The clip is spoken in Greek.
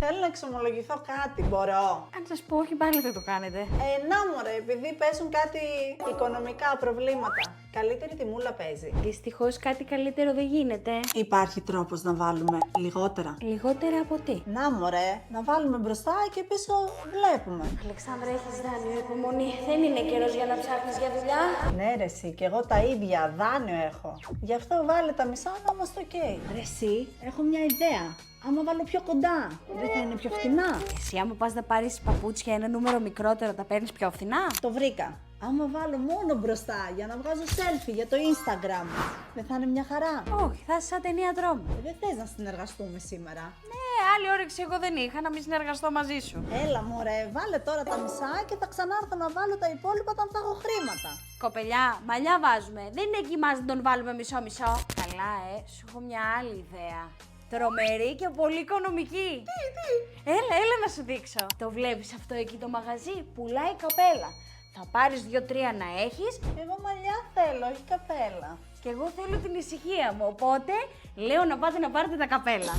Θέλω να εξομολογηθώ κάτι, μπορώ? Αν σας πω όχι, πάλι δεν το κάνετε. Να μωρέ, επειδή παίζουν κάτι οικονομικά προβλήματα. Καλύτερη τιμούλα παίζει. Δυστυχώς κάτι καλύτερο δεν γίνεται. Υπάρχει τρόπος να βάλουμε λιγότερα. Λιγότερα από τι? Να μωρέ, να βάλουμε μπροστά και πίσω βλέπουμε. Αλεξάνδρα, έχεις δάνειο, υπομονή. Δεν είναι καιρός για να ψάχνεις για δουλειά. Ναι ρε εσύ, και εγώ τα ίδια, δάνειο έχω. Γι' αυτό βάλε τα μισά να είμαστε οκ. Ρε εσύ, έχω μια ιδέα. Άμα βάλω πιο κοντά, δεν θα είναι πιο φθηνά? Εσύ άμα πας να πάρεις παπούτσια ένα νούμερο μικρότερο, τα παίρνεις πιο φθηνά. Το βρήκα. Άμα βάλω μόνο μπροστά για να βγάζω selfie για το Instagram, δεν θα είναι μια χαρά? Όχι, θα είσαι σαν ταινία τρόμου. Δεν θες να συνεργαστούμε σήμερα? Ναι, άλλη όρεξη εγώ δεν είχα να μην συνεργαστώ μαζί σου. Έλα μωρέ, βάλε τώρα τα μισά και θα ξανάρθω να βάλω τα υπόλοιπα όταν θα έχω χρήματα. Κοπελιά, μαλλιά βάζουμε. Δεν είναι εκεί μας να τον βάλουμε μισό-μισό. Καλά, σου έχω μια άλλη ιδέα. Τρομερή και πολύ οικονομική. Τι? Έλα να σου δείξω. Το βλέπεις αυτό εκεί το μαγαζί, πουλάει καπέλα. Θα πάρεις 2-3 να έχεις. Εγώ μαλλιά θέλω, όχι καπέλα. Και εγώ θέλω την ησυχία μου, οπότε λέω να πάτε να πάρετε τα καπέλα.